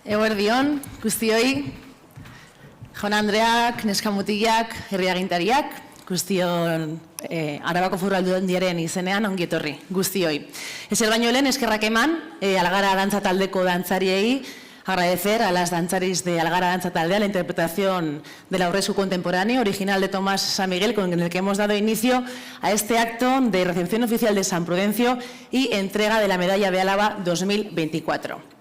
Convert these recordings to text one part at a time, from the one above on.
Eguerdion, guztioi, Jaun Andreak, neskamutilak, herriagintariak, guztion Arabako Foru Aldundiaren izenean ongi etorri, guztioi. Ezer baino lehen eskerrak eman, Algara Dantza Taldeko dantzariei, agradecer a las danzaris de Algara Danza Taldea la interpretación del aurresku contemporáneo original de Tomás San Miguel, con el que hemos dado inicio a este acto de recepción oficial de San Prudencio y entrega de la Medalla de Álava 2024.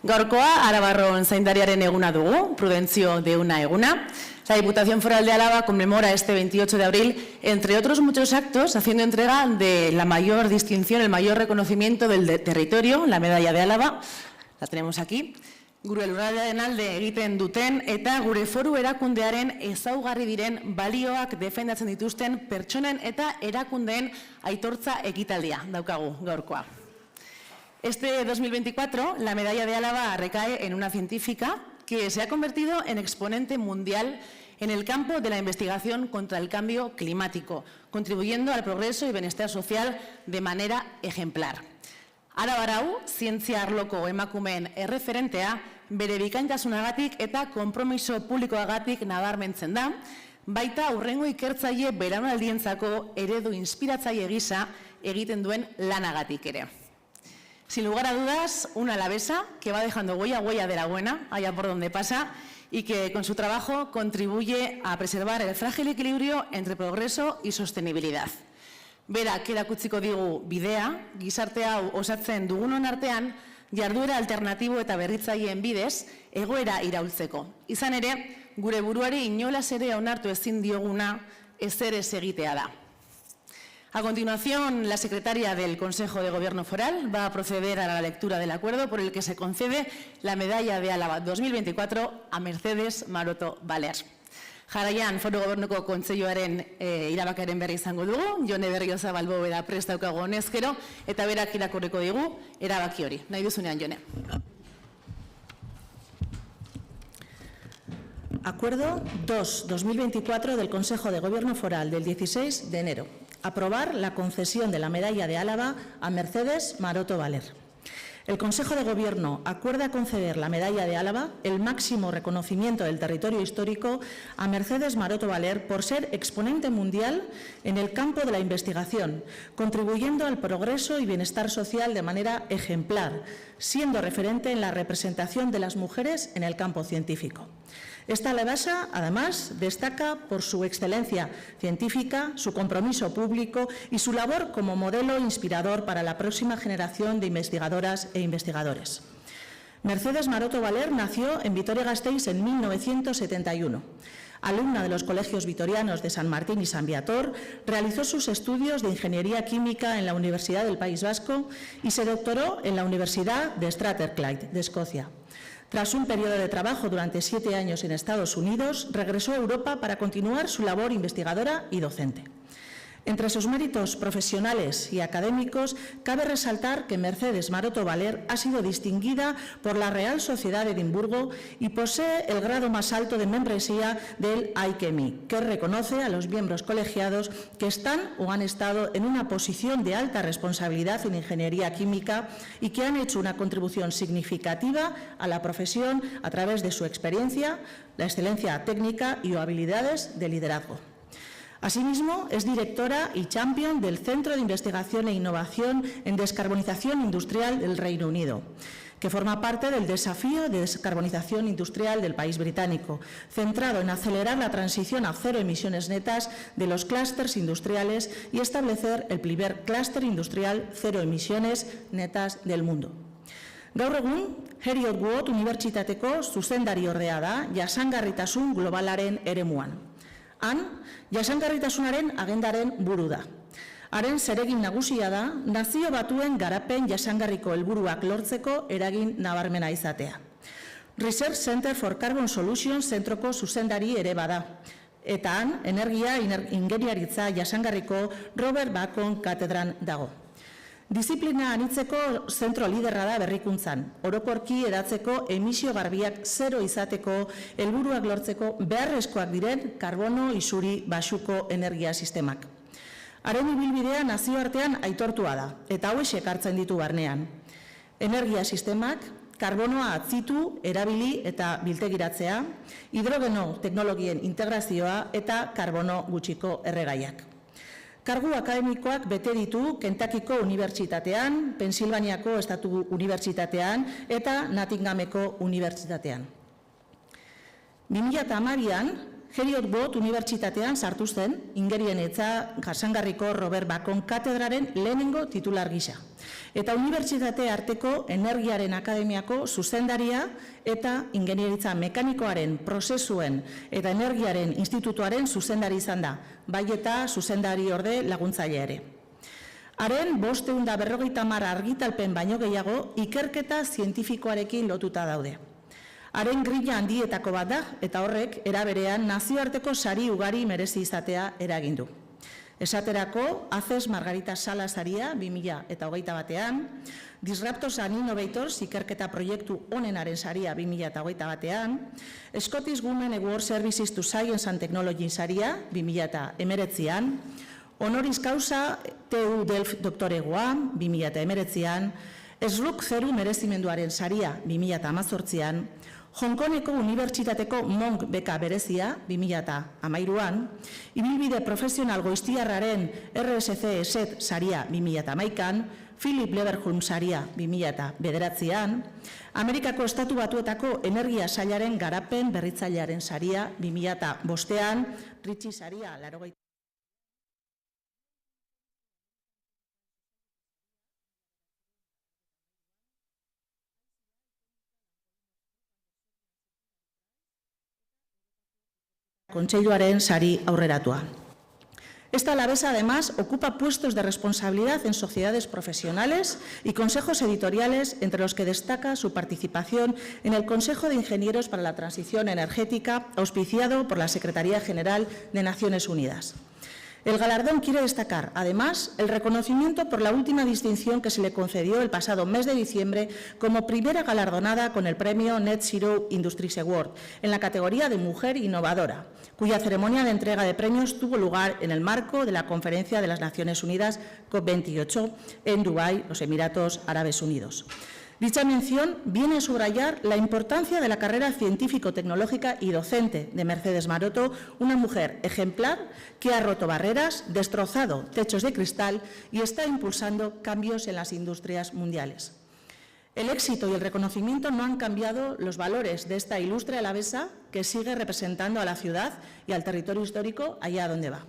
Gaurkoa, Arabarron zaindariaren eguna dugu, Prudencio de una eguna. La Diputación Foral de Álava conmemora este 28 de abril, entre otros muchos actos, haciendo entrega de la mayor distinción, el mayor reconocimiento del territorio, la Medalla de Álava. La tenemos aquí. Gure lurraldearen alde egiten duten eta gure foru erakundearen ezaugarri diren balioak defendatzen dituzten pertsonen eta erakundeen aitortza ekitaldia daukagu gaurkoa. Este 2024, la Medalla de Álava recae en una científica que se ha convertido en exponente mundial en el campo de la investigación contra el cambio climático, contribuyendo al progreso y bienestar social de manera ejemplar. Arabarau, zientzia arloko emakumeen erreferentea, bere bikaintasunagatik eta konpromiso publikoagatik nabarmentzen da, baita hurrengo ikertzaile belaunaldientzako eredu inspiratzaile gisa egiten duen lanagatik ere. Sin lugar a dudas, una alavesa que va dejando huella de la buena, allá por donde pasa, y que con su trabajo contribuye a preservar el frágil equilibrio entre progreso y sostenibilidad. Berak erakutsiko digu bidea, gizarte hau osatzen dugunon artean, jarduera alternatibo eta berritzaileen bidez, egoera iraultzeko. Izan ere, gure buruari inolaz ere onartu ezin dioguna ezer ez egitea da. A continuación, la secretaria del Consejo de Gobierno Foral va a proceder a la lectura del acuerdo por el que se concede la Medalla de Álava 2024 a Mercedes Maroto Valer. Jarraian, Foru Gobernuko Kontseiluaren irabakaren berri izango dugu, Jone Berriozabal Bóveda prest daukagu honezkero, eta berak irakurriko digu erabaki hori. Nahi duzunean, Jone. Acuerdo 2-2024 del Consejo de Gobierno Foral del 16 de enero. Aprobar la concesión de la Medalla de Álava a Mercedes Maroto Valer. El Consejo de Gobierno acuerda conceder la Medalla de Álava, el máximo reconocimiento del territorio histórico, a Mercedes Maroto Valer por ser exponente mundial en el campo de la investigación, contribuyendo al progreso y bienestar social de manera ejemplar, siendo referente en la representación de las mujeres en el campo científico. Esta alavesa, además, destaca por su excelencia científica, su compromiso público y su labor como modelo inspirador para la próxima generación de investigadoras e investigadores. Mercedes Maroto Valer nació en Vitoria-Gasteiz en 1971. Alumna de los colegios vitorianos de San Martín y San Viator, realizó sus estudios de Ingeniería Química en la Universidad del País Vasco y se doctoró en la Universidad de Strathclyde, de Escocia. Tras un periodo de trabajo durante 7 años en Estados Unidos, regresó a Europa para continuar su labor investigadora y docente. Entre sus méritos profesionales y académicos, cabe resaltar que Mercedes Maroto Valer ha sido distinguida por la Real Sociedad de Edimburgo y posee el grado más alto de membresía del IKEMI, que reconoce a los miembros colegiados que están o han estado en una posición de alta responsabilidad en ingeniería química y que han hecho una contribución significativa a la profesión a través de su experiencia, la excelencia técnica y habilidades de liderazgo. Asimismo, es directora y champion del Centro de Investigación e Innovación en Descarbonización Industrial del Reino Unido, que forma parte del desafío de descarbonización industrial del país británico, centrado en acelerar la transición a cero emisiones netas de los clústeres industriales y establecer el primer clúster industrial cero emisiones netas del mundo. Gaur egun, Heriot Watt Unibertsitateko zuzendariordea da jasangarritasun globalaren eremuan. Han, jasangarritasunaren agendaren buru da. Haren zeregin nagusia da, nazio batuen garapen jasangarriko helburuak lortzeko eragin nabarmena izatea. Research Center for Carbon Solutions zentroko zuzendari ere bada. Eta han, energia ingeniaritza jasangarriko Robert Bacon katedran dago. Disiplina anitzeko zentro liderra da berrikuntzan, orokorki edatzeko emisio garbiak zero izateko helburuak lortzeko beharrezkoak diren karbono isuri baxuko energia sistemak. Haren ibilbidea nazioartean aitortua da, eta hauexek hartzen ditu barnean. Energia sistemak, karbonoa atzitu, erabili eta biltegiratzea, hidrogeno teknologien integrazioa eta karbono gutxiko erregaiak. Kargu akademikoak bete ditu Kentuckiko Unibertsitatean, Pensilvaniako Estatu Unibertsitatean eta Nottinghameko Unibertsitatean. 2010an, Heriot-Watt Unibertsitatean sartu zen, Ingerien etza Jasangarriko Robert Bacon katedraren lehenengo titular gisa. Eta Unibertsitate arteko Energiaren Akademiako zuzendaria eta Ingenieritza Mekanikoaren prozesuen eta Energiaren Institutuaren zuzendari izan da, bai eta zuzendari orde laguntzaile ere. Haren 550 argitalpen baino gehiago ikerketa zientifikoarekin lotuta daude. Haren grina handietako bat da, eta horrek eraberean nazioarteko sari ugari merezi izatea eragindu. Esaterako, ACES Margarita Sala saria 2021an, Disruptors and Innovators ikerketa proiektu onenaren saria 2021an, Scottish Women Award Services to Science and Technology saria 2019an, Honoris Causa TU Delft doktoregoa 2019an, SRUC Zeru merezimenduaren saria 2018an, Hongkongeko Unibertsitateko Monk beka berezia 2013an, ibilbide profesional goiztiarraren RSC ESET saria 2011an, Philip Leverhulme saria 2009an, Amerikako Estatu Batuetako Energia Sailaren garapen berritzailearen saria 2005an, Ritchie saria 80. Kontseiluaren sari aurreratua. Esta alavesa, además, ocupa puestos de responsabilidad en sociedades profesionales y consejos editoriales, entre los que destaca su participación en el Consejo de Ingenieros para la Transición Energética, auspiciado por la Secretaría General de Naciones Unidas. El galardón quiere destacar, además, el reconocimiento por la última distinción que se le concedió el pasado mes de diciembre como primera galardonada con el premio Net Zero Industries Award en la categoría de Mujer Innovadora, cuya ceremonia de entrega de premios tuvo lugar en el marco de la Conferencia de las Naciones Unidas COP28 en Dubái, los Emiratos Árabes Unidos. Dicha mención viene a subrayar la importancia de la carrera científico-tecnológica y docente de Mercedes Maroto, una mujer ejemplar que ha roto barreras, destrozado techos de cristal y está impulsando cambios en las industrias mundiales. El éxito y el reconocimiento no han cambiado los valores de esta ilustre alavesa que sigue representando a la ciudad y al territorio histórico allá donde va.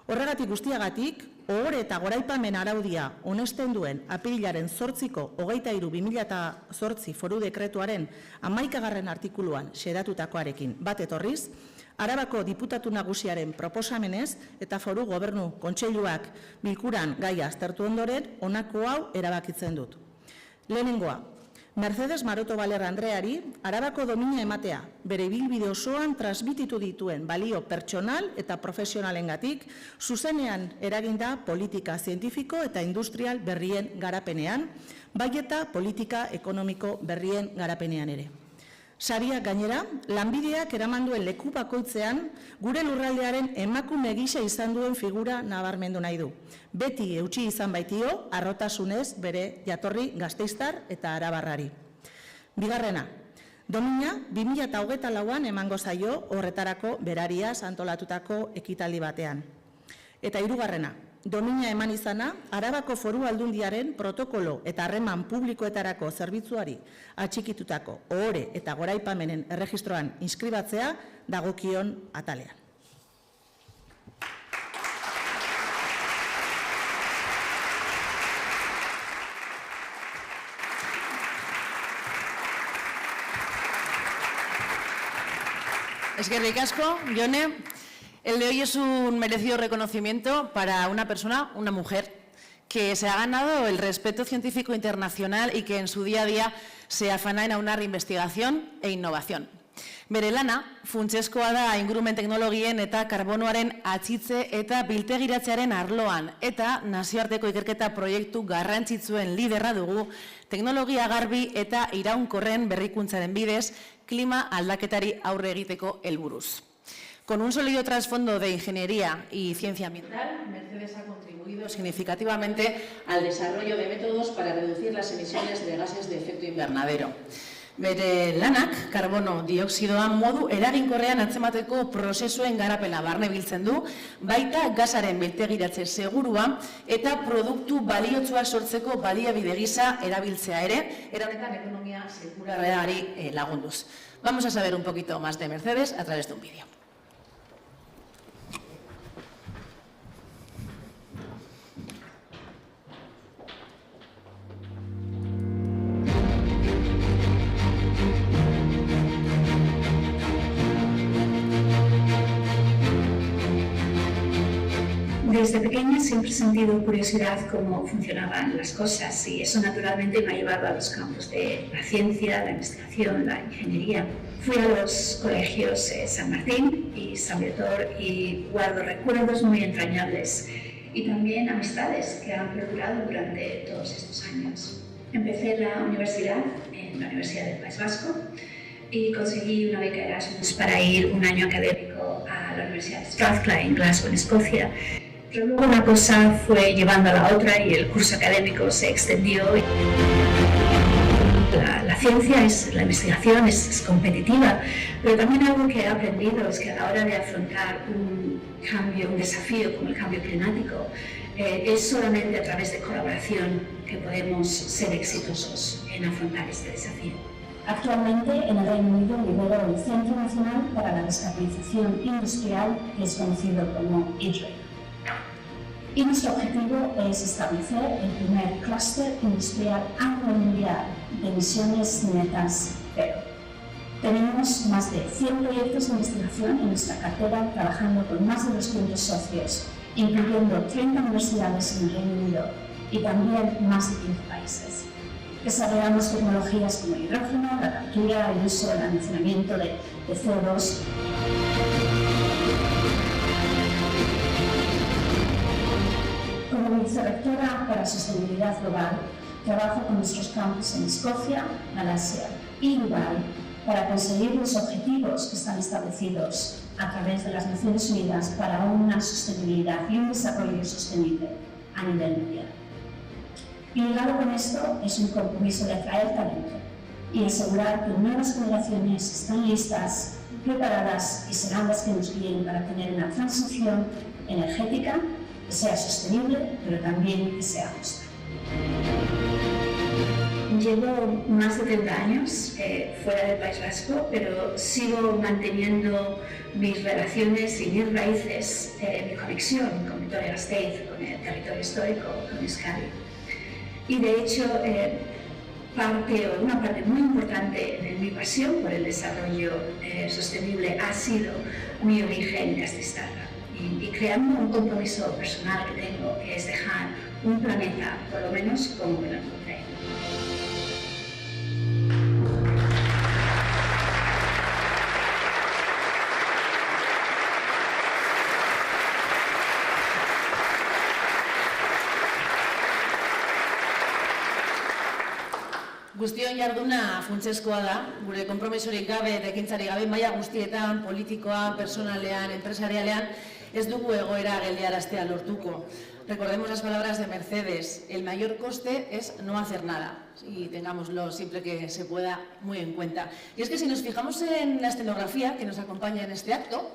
Horregatik guztiagatik, ohore eta goraipamen araudia onesten duen apirilaren 8ko 23/2008 foru dekretuaren 11. artikuluan xedatutakoarekin bat etorriz, Arabako diputatu nagusiaren proposamenez eta foru gobernu kontseiluak bilkuran gaia aztertu ondoren honako hau erabakitzen dut. Lehenengoa, Mercedes Maroto Valer Andreari Arabako domina ematea, bere ibilbide osoan transmititu dituen balio pertsonal eta profesionalengatik, zuzenean eraginda politika zientifiko eta industrial berrien garapenean, bai eta politika ekonomiko berrien garapenean ere. Sariak gainera, lanbideak eraman duen leku bakoitzean, gure lurraldearen emakume gisa izan duen figura nabarmendu nahi du. Beti eutsi izan baitio, harrotasunez bere jatorri gasteiztar eta arabarrari. Bigarrena, domina 2024an emango zaio horretarako berariaz antolatutako ekitaldi batean. Eta hirugarrena, domina eman izana, Arabako Foru Aldundiaren protokolo eta harreman publikoetarako zerbitzuari atxikitutako ohore eta goraipamenen erregistroan inskribatzea dagokion atalean. Eskerrik asko, Jone. El de hoy es un merecido reconocimiento para una persona, una mujer, que se ha ganado el respeto científico internacional y que en su día a día se afana en aunar investigación e innovación. Bere lana, funtsezkoa da ingurumen teknologien eta karbonoaren atxitze eta biltegiratzearen arloan eta nazioarteko ikerketa proiektu garrantzitsuen liderra dugu teknologia garbi eta iraunkorren berrikuntzaren bidez klima aldaketari aurre egiteko helburuz. Con un sólido trasfondo de ingeniería y ciencia ambiental, Mercedes ha contribuido significativamente al desarrollo de métodos para reducir las emisiones de gases de efecto invernadero. Bere lanak karbono dioxidoa modu eraginkorrean atzemateko prozesuen garapena barne biltzen du, baita gasaren biltegiratze segurua eta produktu baliotsuak sortzeko baliabide gisa erabiltzea ere, era honetan ekonomia zirkularrari lagunduz. Vamos a saber un poquito más de Mercedes a través de un vídeo. Desde pequeña siempre he sentido curiosidad cómo funcionaban las cosas y eso naturalmente me ha llevado a los campos de la ciencia, la investigación, la ingeniería. Fui a los colegios San Martín y San Viator y guardo recuerdos muy entrañables y también amistades que han perdurado durante todos estos años. Empecé la universidad en la Universidad del País Vasco y conseguí una beca Erasmus para ir un año académico a la Universidad de Strathclyde en Glasgow, en Escocia. Pero luego una cosa fue llevando a la otra y el curso académico se extendió. La ciencia, la investigación es competitiva, pero también algo que he aprendido es que a la hora de afrontar un cambio, un desafío como el cambio climático, es solamente a través de colaboración que podemos ser exitosos en afrontar este desafío. Actualmente en el Reino Unido lidero el Centro Nacional para la Descarbonización Industrial, que es conocido como IDRI. Y nuestro objetivo es establecer el primer clúster industrial a nivel mundial de emisiones netas cero. Tenemos más de 100 proyectos de investigación en nuestra cartera, trabajando con más de 200 socios, incluyendo 30 universidades en el Reino Unido y también más de 15 países. Desarrollamos tecnologías como el hidrógeno, la captura, el uso, el almacenamiento de CO2. Como vicerrectora para Sostenibilidad Global, trabajo con nuestros campus en Escocia, Malasia y Dubái para conseguir los objetivos que están establecidos a través de las Naciones Unidas para una sostenibilidad y un desarrollo sostenible a nivel mundial. Y ligado con esto es un compromiso de atraer talento y asegurar que nuevas generaciones están listas, preparadas y serán las que nos guíen para tener una transición energética que sea sostenible, pero también que sea justa. Llevo más de 30 años fuera del País Vasco, pero sigo manteniendo mis relaciones y mis raíces, mi conexión con Vitoria-Gasteiz, con el territorio histórico, con Euskadi. Y de hecho, una parte muy importante de mi pasión por el desarrollo sostenible ha sido mi origen gasteiztarra. Y creando un compromiso personal que tengo, que es dejar un planeta, por lo menos como me lo encontré. Guztion jarduna funtsezkoa da, gure konpromisorik gabe, ekintzarik gabe, maila guztietan, politikoa, personalean, empresarialean, ez dugu egoera geldiaraztea lortuko. Recordemos las palabras de Mercedes, el mayor coste es no hacer nada, y tengámoslo siempre que se pueda muy en cuenta. Y es que si nos fijamos en la escenografía que nos acompaña en este acto,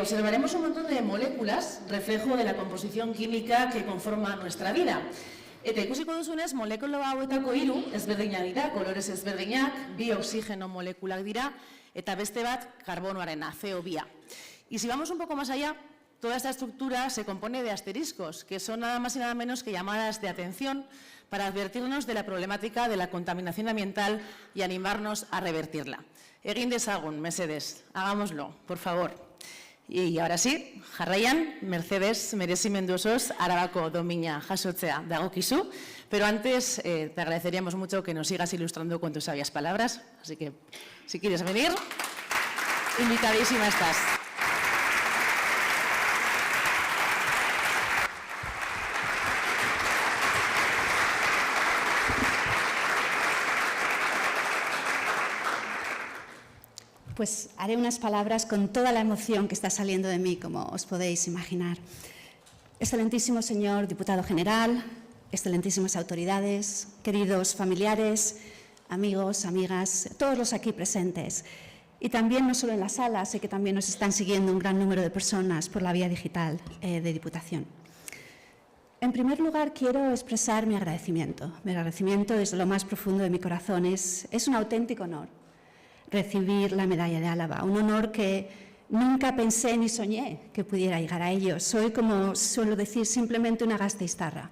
observaremos un montón de moléculas, reflejo de la composición química que conforma nuestra vida. Eta ikusiko duzunez, molekula hauetako 3 ezberdinak dira, kolorez ezberdinak, 2 oxigeno molekulak dira, eta beste bat karbonoarena, CO2. Y si vamos un poco más allá, toda esta estructura se compone de asteriscos, que son nada más y nada menos que llamadas de atención para advertirnos de la problemática de la contaminación ambiental y animarnos a revertirla. Egin dezagun, mesedez, hagámoslo, por favor. Y ahora sí, jarraian, Mercedes, merezimendu osoz, Arabako domina jasotzea dagokizu, pero antes te agradeceríamos mucho que nos sigas ilustrando con tus sabias palabras, así que si quieres venir, invitadísima estás. pues haré unas palabras con toda la emoción que está saliendo de mí, como os podéis imaginar. Excelentísimo señor diputado general, excelentísimas autoridades, queridos familiares, amigos, amigas, todos los aquí presentes. Y también, no solo en la sala, sé que también nos están siguiendo un gran número de personas por la vía digital de Diputación. En primer lugar, quiero expresar mi agradecimiento. Mi agradecimiento desde lo más profundo de mi corazón. Es un auténtico honor recibir la medalla de Álava, un honor que nunca pensé ni soñé que pudiera llegar a ello. Soy, como suelo decir, simplemente una gasteiztarra.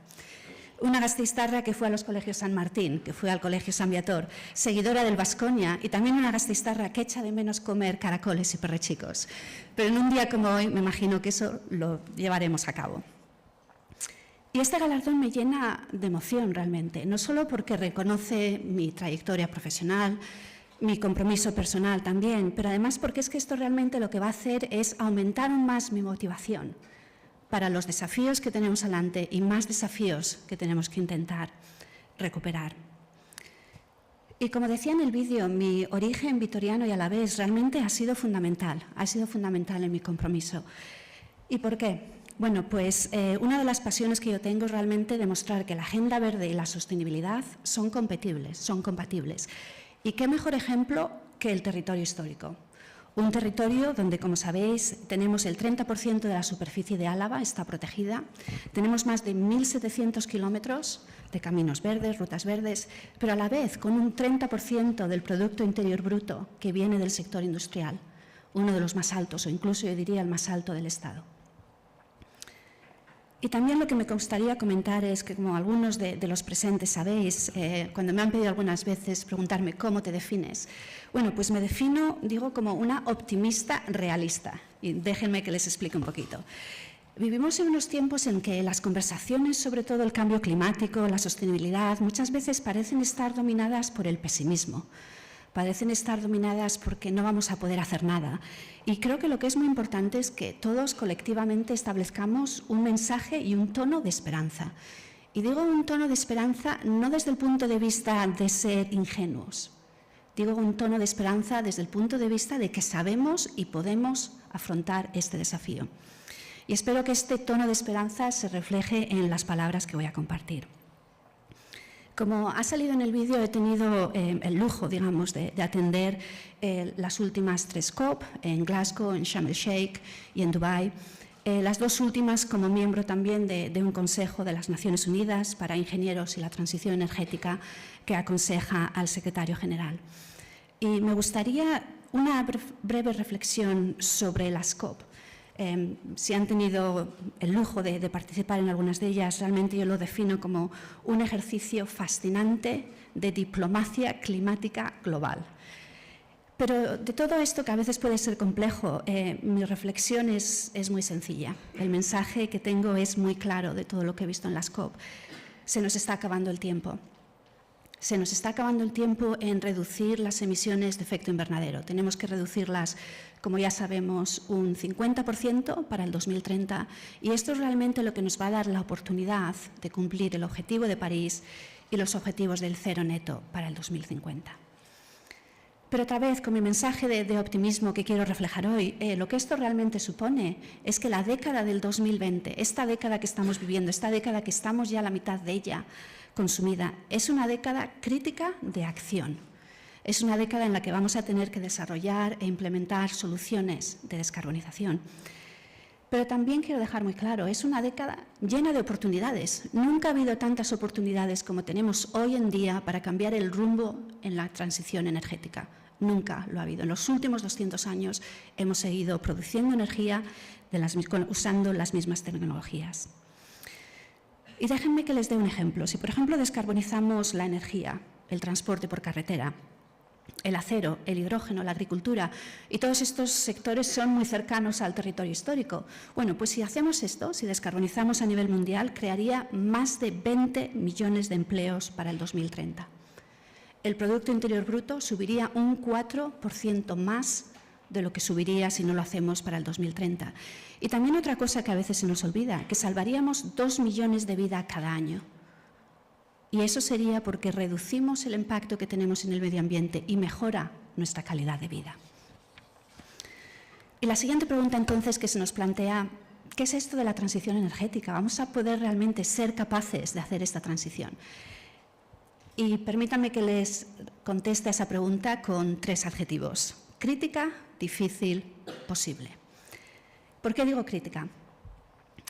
Una gasteiztarra que fue a los colegios San Martín, que fue al colegio San Viator, seguidora del Baskonia, y también una gasteiztarra que echa de menos comer caracoles y perrechicos. Pero en un día como hoy me imagino que eso lo llevaremos a cabo. Y este galardón me llena de emoción realmente, no solo porque reconoce mi trayectoria profesional, mi compromiso personal también, pero además porque es que esto realmente lo que va a hacer es aumentar aún más mi motivación para los desafíos que tenemos delante y más desafíos que tenemos que intentar recuperar. Y como decía en el vídeo, mi origen vitoriano y alavés realmente ha sido fundamental en mi compromiso. ¿Y por qué? Bueno, pues una de las pasiones que yo tengo es realmente demostrar que la agenda verde y la sostenibilidad son compatibles. ¿Y qué mejor ejemplo que el territorio histórico? Un territorio donde, como sabéis, tenemos el 30% de la superficie de Álava, está protegida. Tenemos más de 1.700 kilómetros de caminos verdes, rutas verdes, pero a la vez con un 30% del Producto Interior Bruto que viene del sector industrial, uno de los más altos, o incluso yo diría el más alto del Estado. Y también lo que me gustaría comentar es que, como algunos de los presentes sabéis, cuando me han pedido algunas veces preguntarme cómo te defines, bueno, pues me defino, digo, como una optimista realista. Y déjenme que les explique un poquito. Vivimos en unos tiempos en que las conversaciones sobre todo el cambio climático, la sostenibilidad, muchas veces parecen estar dominadas por el pesimismo. Parecen estar dominadas porque no vamos a poder hacer nada. Y creo que lo que es muy importante es que todos colectivamente establezcamos un mensaje y un tono de esperanza. Y digo un tono de esperanza no desde el punto de vista de ser ingenuos. Digo un tono de esperanza desde el punto de vista de que sabemos y podemos afrontar este desafío. Y espero que este tono de esperanza se refleje en las palabras que voy a compartir. Como ha salido en el vídeo, he tenido el lujo, digamos, de atender las últimas 3 COP, en Glasgow, en Sharm el-Sheikh y en Dubái. Las 2 últimas como miembro también de un Consejo de las Naciones Unidas para Ingenieros y la Transición Energética que aconseja al secretario general. Y me gustaría una breve reflexión sobre las COP. Si han tenido el lujo de participar en algunas de ellas, realmente yo lo defino como un ejercicio fascinante de diplomacia climática global. Pero de todo esto, que a veces puede ser complejo, mi reflexión es muy sencilla. El mensaje que tengo es muy claro de todo lo que he visto en las COP. Se nos está acabando el tiempo. Se nos está acabando el tiempo en reducir las emisiones de efecto invernadero. Tenemos que reducirlas, como ya sabemos, un 50% para el 2030, y esto es realmente lo que nos va a dar la oportunidad de cumplir el objetivo de París y los objetivos del cero neto para el 2050. Pero otra vez, con mi mensaje de optimismo que quiero reflejar hoy, lo que esto realmente supone es que la década del 2020, esta década que estamos viviendo, esta década que estamos ya a la mitad de ella consumida, es una década crítica de acción. Es una década en la que vamos a tener que desarrollar e implementar soluciones de descarbonización. Pero también quiero dejar muy claro, es una década llena de oportunidades. Nunca ha habido tantas oportunidades como tenemos hoy en día para cambiar el rumbo en la transición energética. Nunca lo ha habido. En los últimos 200 años hemos seguido produciendo energía usando las mismas tecnologías. Y déjenme que les dé un ejemplo. Si, por ejemplo, descarbonizamos la energía, el transporte por carretera, el acero, el hidrógeno, la agricultura, y todos estos sectores son muy cercanos al territorio histórico. Bueno, pues si hacemos esto, si descarbonizamos a nivel mundial, crearía más de 20 millones de empleos para el 2030. El Producto Interior Bruto subiría un 4% más de lo que subiría si no lo hacemos para el 2030. Y también otra cosa que a veces se nos olvida, que salvaríamos 2 millones de vidas cada año. Y eso sería porque reducimos el impacto que tenemos en el medio ambiente y mejora nuestra calidad de vida. Y la siguiente pregunta entonces que se nos plantea, ¿qué es esto de la transición energética? ¿Vamos a poder realmente ser capaces de hacer esta transición? Y permítanme que les conteste a esa pregunta con 3 adjetivos: crítica, difícil, posible. ¿Por qué digo crítica?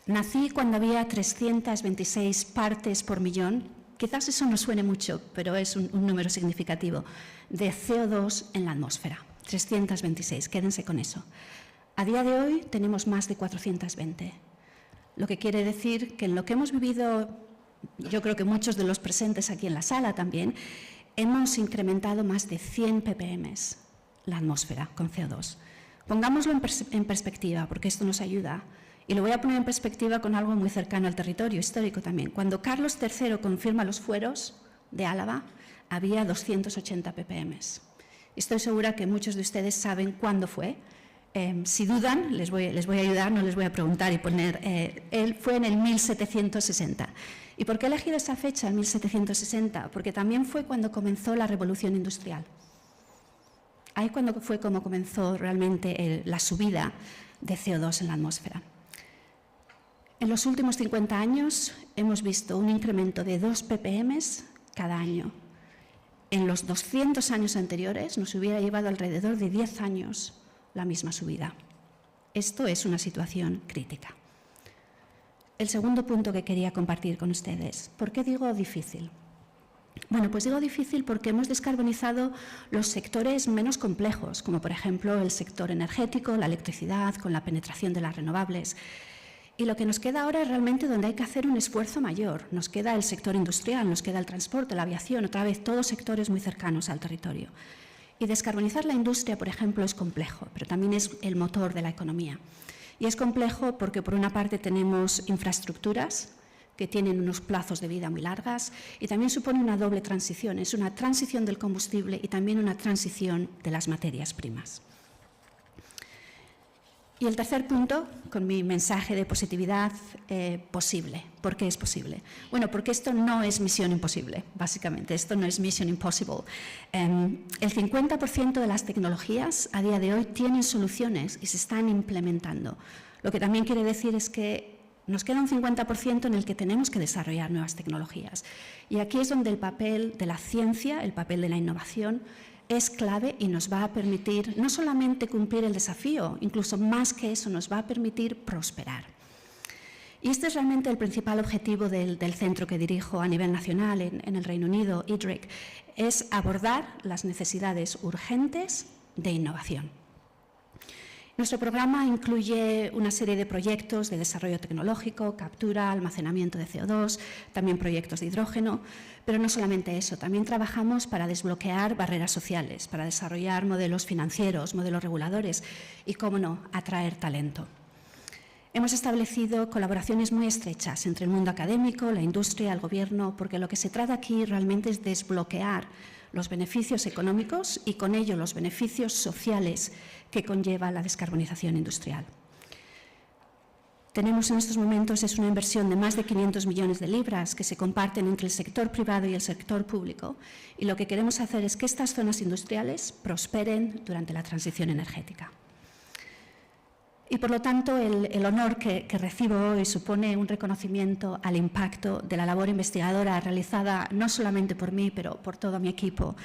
Nací cuando había 326 partes por millón, quizás eso no suene mucho, pero es un número significativo, de CO2 en la atmósfera. 326, quédense con eso. A día de hoy tenemos más de 420, lo que quiere decir que en lo que hemos vivido, yo creo que muchos de los presentes aquí en la sala también, hemos incrementado más de 100 ppm la atmósfera con CO2. Pongámoslo en perspectiva, porque esto nos ayuda. Y lo voy a poner en perspectiva con algo muy cercano al territorio histórico también. Cuando Carlos III confirma los fueros de Álava, había 280 ppm. Estoy segura que muchos de ustedes saben cuándo fue. Si dudan, les voy a ayudar, no les voy a preguntar y poner. Él fue en el 1760. ¿Y por qué he elegido esa fecha, el 1760? Porque también fue cuando comenzó la revolución industrial. Ahí fue como comenzó realmente la subida de CO2 en la atmósfera. En los últimos 50 años hemos visto un incremento de 2 ppm cada año. En los 200 años anteriores nos hubiera llevado alrededor de 10 años la misma subida. Esto es una situación crítica. El segundo punto que quería compartir con ustedes. ¿Por qué digo difícil? Bueno, pues digo difícil porque hemos descarbonizado los sectores menos complejos, como por ejemplo el sector energético, la electricidad, con la penetración de las renovables. Y lo que nos queda ahora es realmente donde hay que hacer un esfuerzo mayor. Nos queda el sector industrial, nos queda el transporte, la aviación, otra vez todos sectores muy cercanos al territorio. Y descarbonizar la industria, por ejemplo, es complejo, pero también es el motor de la economía. Y es complejo porque, por una parte, tenemos infraestructuras que tienen unos plazos de vida muy largas y también supone una doble transición. Es una transición del combustible y también una transición de las materias primas. Y el tercer punto, con mi mensaje de positividad, posible. ¿Por qué es posible? Bueno, porque esto no es misión imposible, básicamente. Esto no es mission impossible. El 50% de las tecnologías a día de hoy tienen soluciones y se están implementando. Lo que también quiere decir es que nos queda un 50% en el que tenemos que desarrollar nuevas tecnologías. Y aquí es donde el papel de la ciencia, el papel de la innovación, es clave y nos va a permitir no solamente cumplir el desafío, incluso más que eso, nos va a permitir prosperar. Y este es realmente el principal objetivo del centro que dirijo a nivel nacional en el Reino Unido, IDRIC, es abordar las necesidades urgentes de innovación. Nuestro programa incluye una serie de proyectos de desarrollo tecnológico, captura, almacenamiento de CO2, también proyectos de hidrógeno, pero no solamente eso, también trabajamos para desbloquear barreras sociales, para desarrollar modelos financieros, modelos reguladores y, cómo no, atraer talento. Hemos establecido colaboraciones muy estrechas entre el mundo académico, la industria, el gobierno, porque lo que se trata aquí realmente es desbloquear los beneficios económicos y con ello los beneficios sociales que conlleva la descarbonización industrial. Tenemos en estos momentos una inversión de más de 500 millones de libras que se comparten entre el sector privado y el sector público y lo que queremos hacer es que estas zonas industriales prosperen durante la transición energética. Y por lo tanto el honor que recibo hoy supone un reconocimiento al impacto de la labor investigadora realizada no solamente por mí, pero por todo mi equipo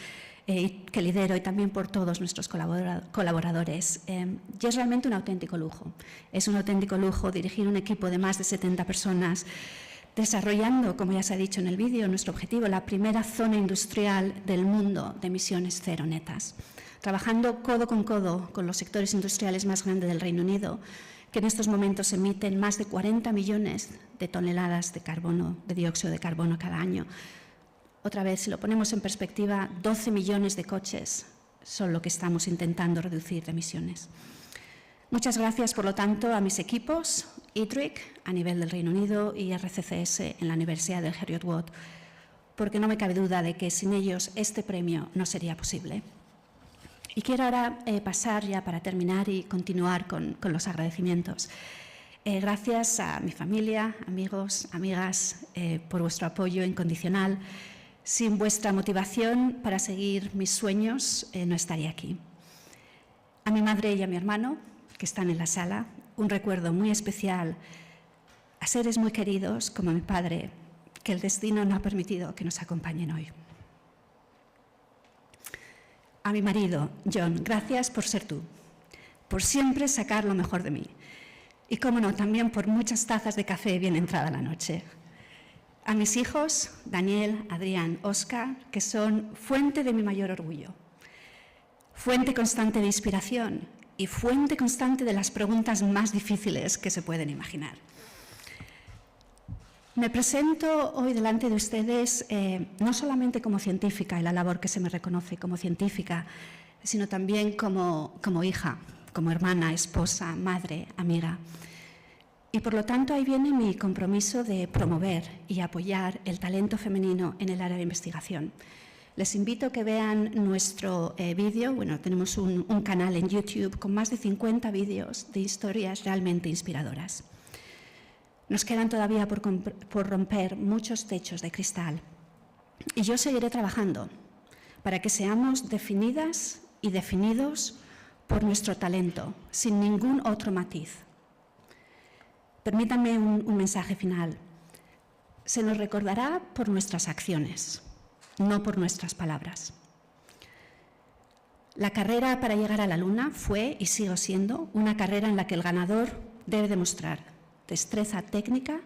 que lidero y también por todos nuestros colaboradores. Y es realmente un auténtico lujo. Es un auténtico lujo dirigir un equipo de más de 70 personas desarrollando, como ya se ha dicho en el vídeo, nuestro objetivo, la primera zona industrial del mundo de emisiones cero netas, trabajando codo con los sectores industriales más grandes del Reino Unido, que en estos momentos emiten más de 40 millones de toneladas de carbono, de dióxido de carbono cada año. Otra vez, si lo ponemos en perspectiva, 12 millones de coches son lo que estamos intentando reducir de emisiones. Muchas gracias, por lo tanto, a mis equipos, IDRIC a nivel del Reino Unido y RCCS en la Universidad del Heriot-Watt, porque no me cabe duda de que sin ellos este premio no sería posible. Y quiero ahora pasar ya para terminar y continuar con los agradecimientos. Gracias a mi familia, amigos, amigas, por vuestro apoyo incondicional. Sin vuestra motivación para seguir mis sueños, no estaría aquí. A mi madre y a mi hermano, que están en la sala, un recuerdo muy especial a seres muy queridos como mi padre, que el destino no ha permitido que nos acompañen hoy. A mi marido, John, gracias por ser tú, por siempre sacar lo mejor de mí. Y, cómo no, también por muchas tazas de café bien entrada la noche. A mis hijos, Daniel, Adrián, Óscar, que son fuente de mi mayor orgullo, fuente constante de inspiración y fuente constante de las preguntas más difíciles que se pueden imaginar. Me presento hoy delante de ustedes no solamente como científica y la labor que se me reconoce como científica, sino también como hija, como hermana, esposa, madre, amiga. Y por lo tanto ahí viene mi compromiso de promover y apoyar el talento femenino en el área de investigación. Les invito a que vean nuestro vídeo. Bueno, tenemos un canal en YouTube con más de 50 vídeos de historias realmente inspiradoras. Nos quedan todavía por romper muchos techos de cristal. Y yo seguiré trabajando para que seamos definidas y definidos por nuestro talento, sin ningún otro matiz. Permítanme un mensaje final. Se nos recordará por nuestras acciones, no por nuestras palabras. La carrera para llegar a la Luna fue y sigue siendo una carrera en la que el ganador debe demostrar destreza técnica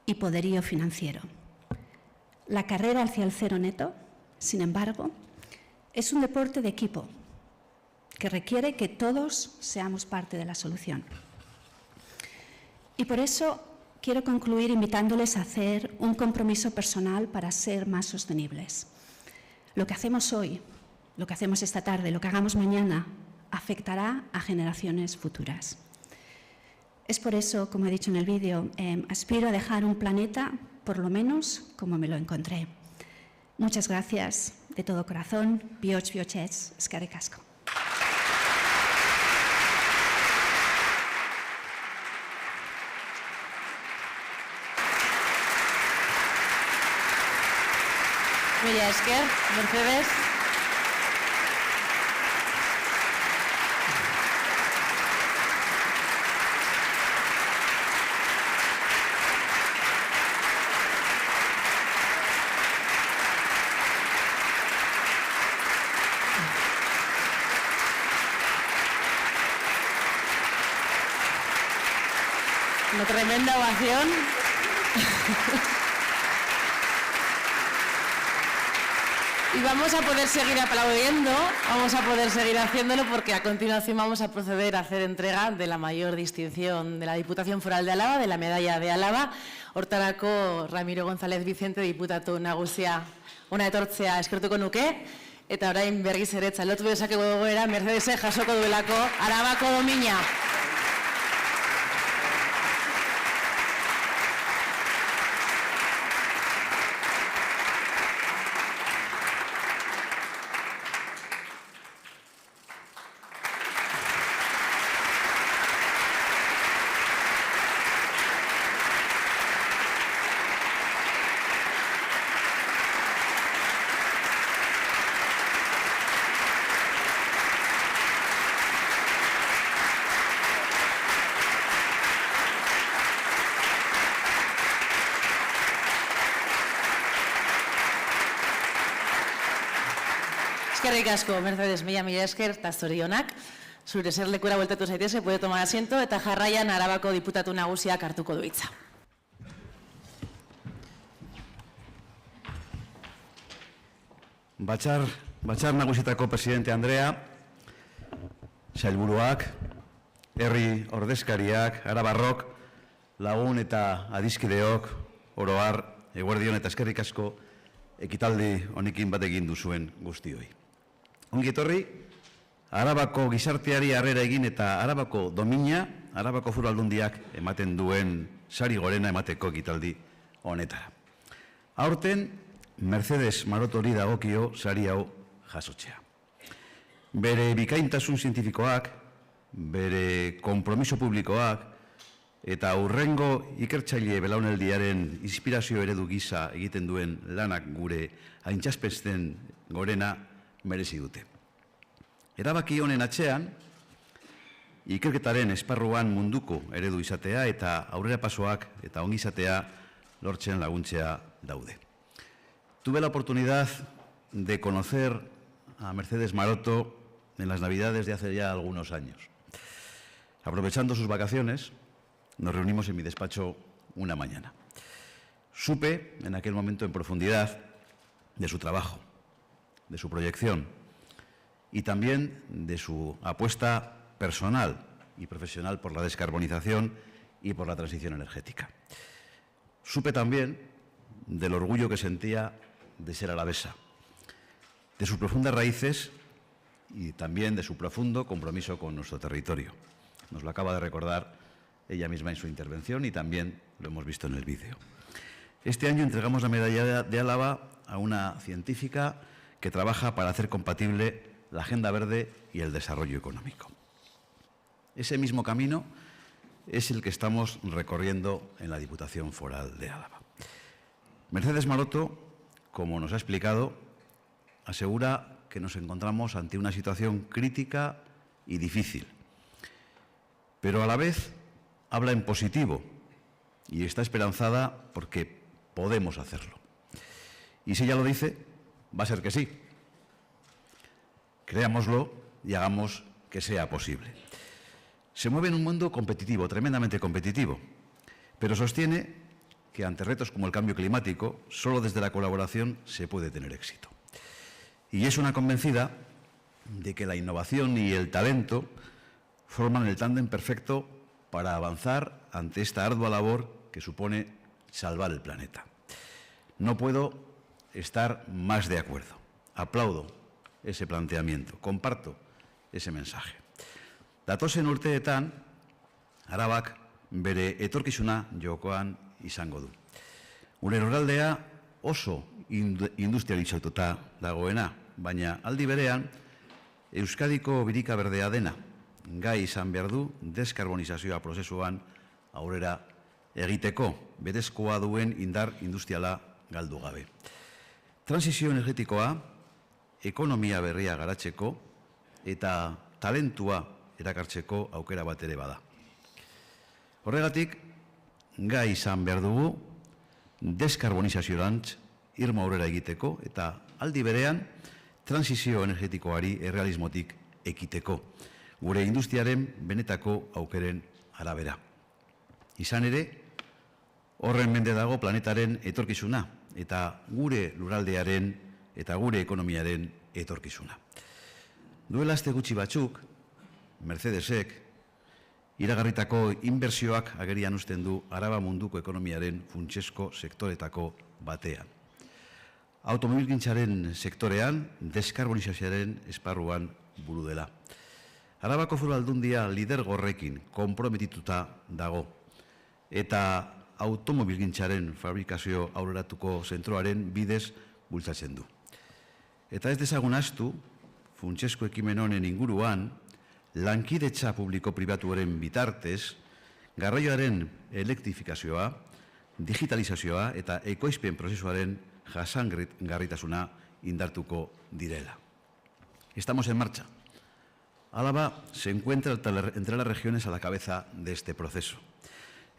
y poderío financiero. La carrera hacia el cero neto, sin embargo, es un deporte de equipo que requiere que todos seamos parte de la solución. Y por eso quiero concluir invitándoles a hacer un compromiso personal para ser más sostenibles. Lo que hacemos hoy, lo que hacemos esta tarde, lo que hagamos mañana, afectará a generaciones futuras. Es por eso, como he dicho en el vídeo, aspiro a dejar un planeta, por lo menos, como me lo encontré. Muchas gracias de todo corazón. Bihotz, bihotzez, eskerrik asko. Mila esker, Mercedes. Una tremenda ovación. Y vamos a poder seguir aplaudiendo, vamos a poder seguir haciéndolo porque a continuación vamos a proceder a hacer entrega de la mayor distinción de la Diputación Foral de Álava, de la Medalla de Álava. Hortarako Ramiro González Vicente diputatu nagusia ona etortzea eskertuko nuke. Eta orain berriz ere txalotu dezakegu gogoera Mercedesek jasoko duelako Arabako domina. Eskerrik asko, Mercedes, mila esker, eta zorionak. Zure eserlekura bueltatu zaitez, puede tomar asiento, eta jarraian Arabako diputatu nagusiak hartuko du hitza. Batzar Nagusietako presidente Andrea, sailburuak, herri ordezkariak, arabarrok, lagun eta adiskideok, oroar, eguerdion eta eskerrik asko, ekitaldi honekin bat egin duzuen guztioi. Ongi etorri, Arabako gizarteari harrera egin eta Arabako domina, Arabako Foru Aldundiak ematen duen sari gorena emateko ekitaldi honetara. Aurten, Mercedes Marotori dagokio sari hau jasotzea. Bere bikaintasun zientifikoak, bere konpromiso publikoak eta hurrengo ikertzaile belaunaldiaren inspirazio eredu gisa egiten duen lanak gure aintzaspesten gorena merezi dute. Erabaki honen atzean, ikerketaren esparruan munduko eredu izatea eta aurrerapasoak eta ongizatea lortzen laguntzea daude. Tuve la oportunidad de conocer a Mercedes Maroto en las Navidades de hace ya algunos años. Aprovechando sus vacaciones, nos reunimos en mi despacho una mañana. Supe en aquel momento en profundidad de su trabajo, de su proyección y también de su apuesta personal y profesional por la descarbonización y por la transición energética. Supe también del orgullo que sentía de ser alavesa, de sus profundas raíces y también de su profundo compromiso con nuestro territorio. Nos lo acaba de recordar ella misma en su intervención y también lo hemos visto en el vídeo. Este año entregamos la medalla de Álava a una científica que trabaja para hacer compatible la Agenda Verde y el desarrollo económico. Ese mismo camino es el que estamos recorriendo en la Diputación Foral de Álava. Mercedes Maroto, como nos ha explicado, asegura que nos encontramos ante una situación crítica y difícil, pero a la vez habla en positivo y está esperanzada porque podemos hacerlo. Y si ella lo dice, va a ser que sí. Creámoslo y hagamos que sea posible. Se mueve en un mundo competitivo, tremendamente competitivo, pero sostiene que ante retos como el cambio climático, solo desde la colaboración se puede tener éxito. Y es una convencida de que la innovación y el talento forman el tándem perfecto para avanzar ante esta ardua labor que supone salvar el planeta. No puedo estar más de acuerdo. Aplaudo ese planteamiento, comparto ese mensaje. Datozen urteetan, Arabak bere etorkizuna jokoan izango du. Gure lurraldea oso industrializatuta dagoena, baina aldi berean Euskadiko birika berdea dena, gai izan behar du deskarbonizazioa prozesuan aurrera egiteko, berezkoa duen indar industriala galdu gabe. Transizio energetikoa, ekonomia berria garatzeko eta talentua erakartzeko aukera bat ere bada. Horregatik, gai izan behar dugu deskarbonizaziorantz irmo aurrera egiteko eta aldi berean transizio energetikoari errealismotik ekiteko, gure industriaren benetako aukeren arabera. Izan ere, horren mende dago planetaren etorkizuna eta gure lurraldearen eta gure ekonomiaren etorkizuna. Duela aste gutxi batzuk, Mercedesek iragarritako inbertsioak agerian uzten du Araba munduko ekonomiaren funtsezko sektoretako batean. Automobilgintzaren sektorean, deskarbonizazioaren esparruan buru dela. Arabako Foru Aldundia lidergorrekin konprometituta dago eta automobilgintzaren fabrikazio aurreratuko zentroaren bidez bultzatzen du. Eta ez dezagun ahaztu, funtsezko ekimen honen inguruan, lankidetza publiko-pribatuaren bitartez, garraioaren elektrifikazioa, digitalizazioa eta ekoizpen prozesuaren jasangarritasuna indartuko direla. Estamos en marcha. Álava se encuentra entre las regiones a la cabeza de este proceso.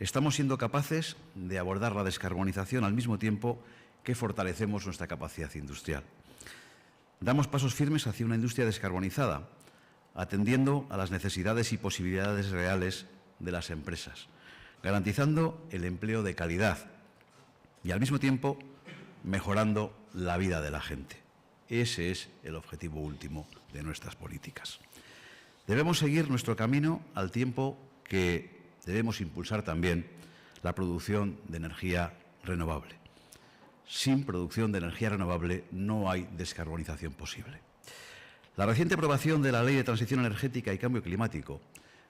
Estamos siendo capaces de abordar la descarbonización al mismo tiempo que fortalecemos nuestra capacidad industrial. Damos pasos firmes hacia una industria descarbonizada, atendiendo a las necesidades y posibilidades reales de las empresas, garantizando el empleo de calidad y al mismo tiempo mejorando la vida de la gente. Ese es el objetivo último de nuestras políticas. Debemos seguir nuestro camino al tiempo que debemos impulsar también la producción de energía renovable. Sin producción de energía renovable no hay descarbonización posible. La reciente aprobación de la Ley de Transición Energética y Cambio Climático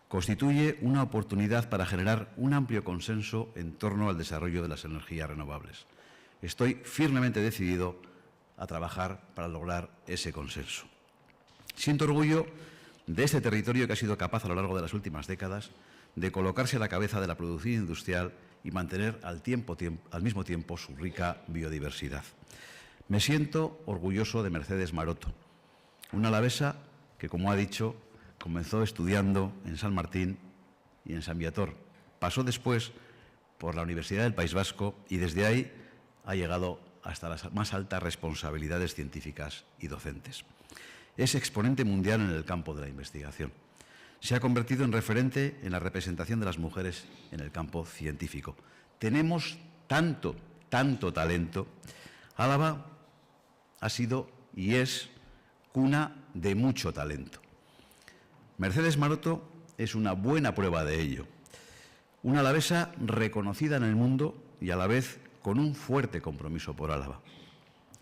constituye una oportunidad para generar un amplio consenso en torno al desarrollo de las energías renovables. Estoy firmemente decidido a trabajar para lograr ese consenso. Siento orgullo de este territorio que ha sido capaz a lo largo de las últimas décadas de colocarse a la cabeza de la producción industrial y mantener al mismo tiempo su rica biodiversidad. Me siento orgulloso de Mercedes Maroto, una alavesa que, como ha dicho, Comenzó estudiando en San Martín y en San Viator. Pasó después por la Universidad del País Vasco y desde ahí ha llegado hasta las más altas responsabilidades científicas y docentes. Es exponente mundial en el campo de la investigación. Se ha convertido en referente en la representación de las mujeres en el campo científico. Tenemos tanto talento. Álava ha sido y es cuna de mucho talento. Mercedes Maroto es una buena prueba de ello. Una alavesa reconocida en el mundo y a la vez con un fuerte compromiso por Álava.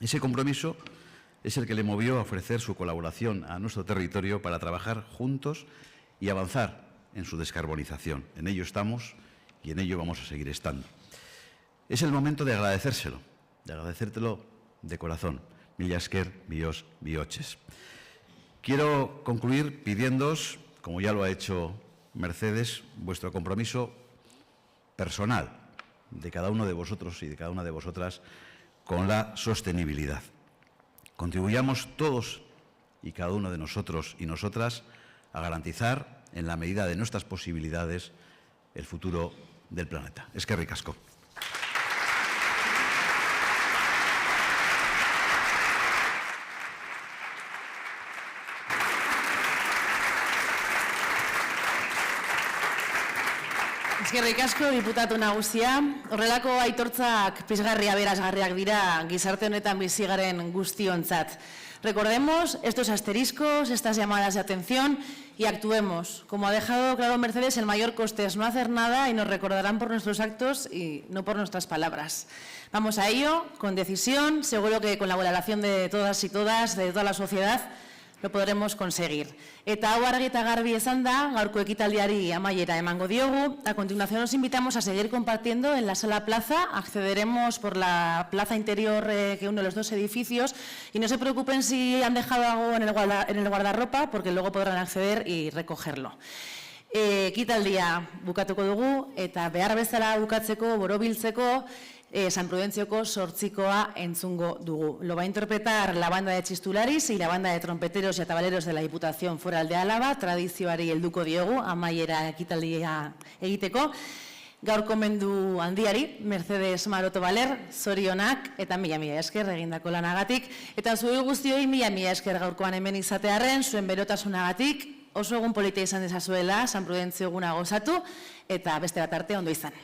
Ese compromiso es el que le movió a ofrecer su colaboración a nuestro territorio para trabajar juntos y avanzar en su descarbonización. En ello estamos y en ello vamos a seguir estando. Es el momento de agradecérselo, de agradecértelo de corazón. Mila esker, bios, bihotxez. Quiero concluir pidiéndoos, como ya lo ha hecho Mercedes, vuestro compromiso personal de cada uno de vosotros y de cada una de vosotras con la sostenibilidad. Contribuyamos todos y cada uno de nosotros y nosotras a garantizar, en la medida de nuestras posibilidades, el futuro del planeta. Eskerrik asko. Eskerrik asko, diputatu nagusia. Horrelako aitortzak pizgarria berazgarriak dira gizarte honetan bizi garen guztiontzat. Recordemos estos asteriscos, estas llamadas de atención y actuemos. Como ha dejado claro Mercedes, el mayor coste es no hacer nada y nos recordarán por nuestros actos y no por nuestras palabras. Vamos a ello, con decisión, seguro que con la colaboración de todas y todas, de toda la sociedad, lo podremos conseguir. Eta hau argi eta garbi esan da, gaurko ekitaldiari amaiera emango diogu. A continuación os invitamos a seguir compartiendo en la sala plaza. Accederemos por la plaza interior que une los dos edificios y no se preocupen si han dejado algo en el guardarropa, porque luego podrán acceder y recogerlo. Ekitaldia bukatuko dugu eta behar bezala bukatzeko, borobiltzeko, San Prudentzioko 8koa entzungo dugu. Lo va a interpretar la banda de chistularis y la banda de trompeteros y atabaleros de la Diputación Foral de Álava, tradizioari helduko diogu, amaiera ekitaldia egiteko. Gaur komendu handiari, Mercedes Maroto Valer, zorionak eta mila esker egindako lanagatik. Eta zuei guztioi mila esker gaurkoan hemen izatearren, zuen berotasunagatik, oso egun polita izan dezazuela, San Prudentzio eguna gozatu, eta beste bat arte ondo izan.